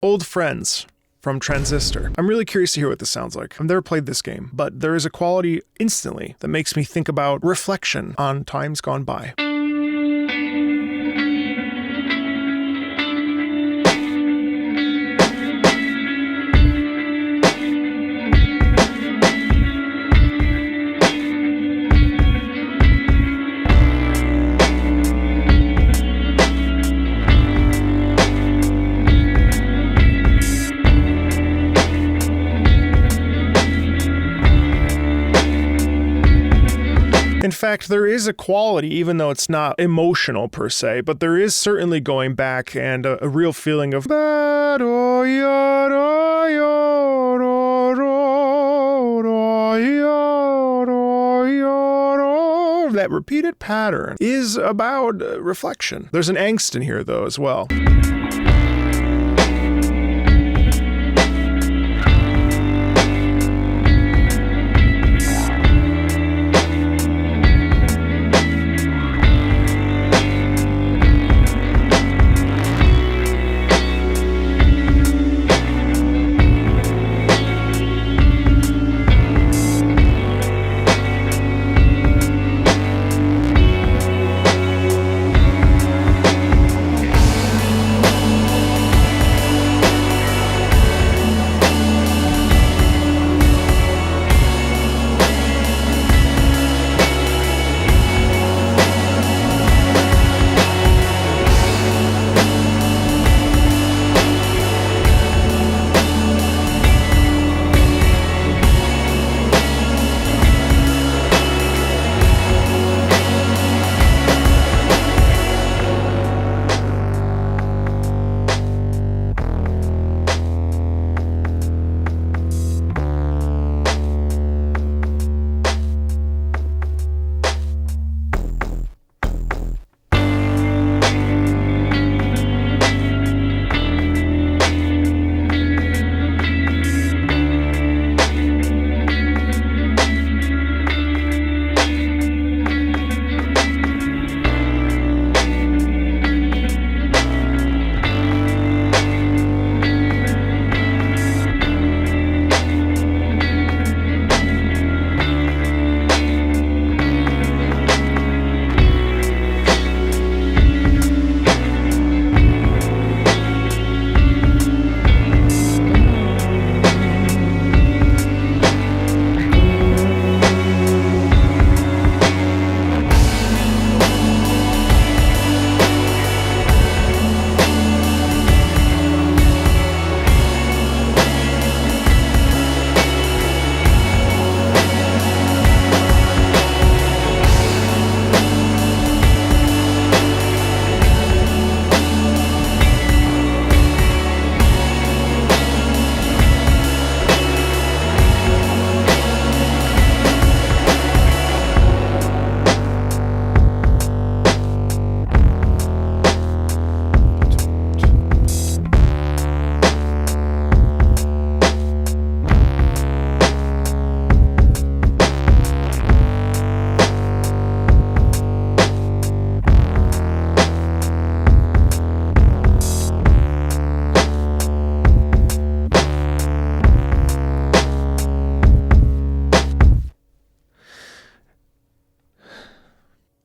Old Friends from Transistor. I'm really curious to hear what this sounds like. I've never played this game, but there is a quality instantly that makes me think about reflection on times gone by. In fact, there is a quality, even though it's not emotional per se, but there is certainly going back and a real feeling of that repeated pattern is about reflection. There's an angst in here, though, as well.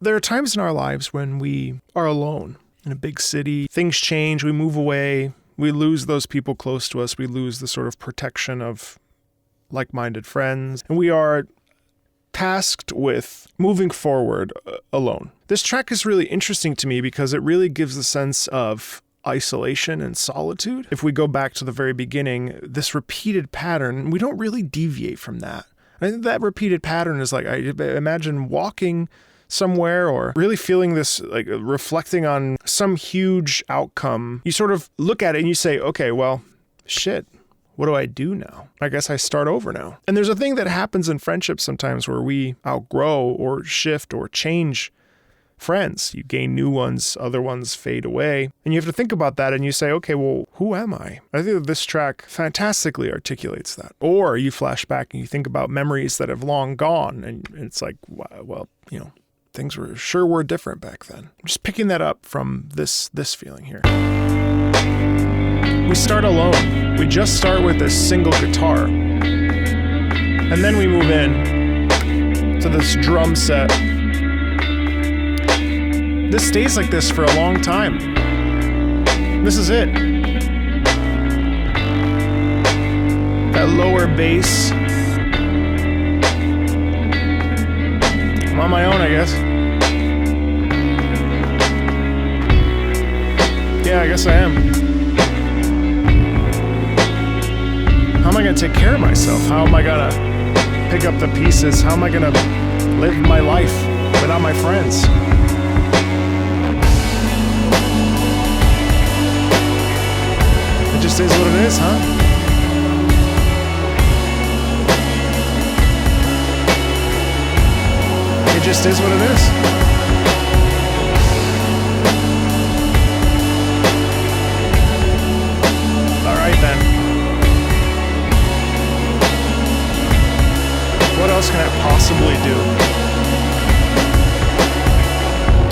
There are times in our lives when we are alone in a big city. Things change, we move away, we lose those people close to us, we lose the sort of protection of like-minded friends, and we are tasked with moving forward alone. This track is really interesting to me because it really gives a sense of isolation and solitude. If we go back to the very beginning, this repeated pattern, we don't really deviate from that. I think that repeated pattern is like, I imagine walking somewhere or really feeling this, like reflecting on some huge outcome. You sort of look at it and you say, okay, well, shit, what do I do now? I guess I start over now. And there's a thing that happens in friendships sometimes where we outgrow or shift or change friends. You gain new ones, other ones fade away. And you have to think about that and you say, okay, well, who am I? I think that this track fantastically articulates that. Or you flash back and you think about memories that have long gone and it's like, well, you know, things were different back then. I'm just picking that up from this feeling here. We we start alone. We just start with a single guitar. And then we move in to this drum set. This stays like this for a long time. This is it. That lower bass. I'm on my own, I guess. Yeah, I guess I am. How am I gonna take care of myself? How am I gonna pick up the pieces? How am I gonna live my life without my friends? It just is what it is, huh? It just is what it is. All right, then. What else can I possibly do?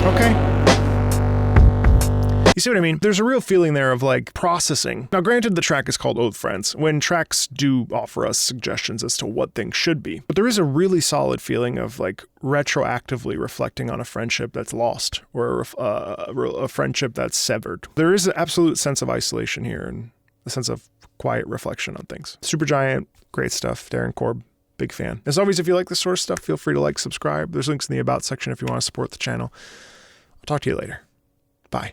Okay. You see what I mean? There's a real feeling there of like processing. Now, granted, the track is called Old Friends, when tracks do offer us suggestions as to what things should be. But there is a really solid feeling of like retroactively reflecting on a friendship that's lost or a friendship that's severed. There is an absolute sense of isolation here and a sense of quiet reflection on things. Supergiant, great stuff. Darren Korb, big fan. As always, if you like this sort of stuff, feel free to like, subscribe. There's links in the About section if you want to support the channel. I'll talk to you later. Bye.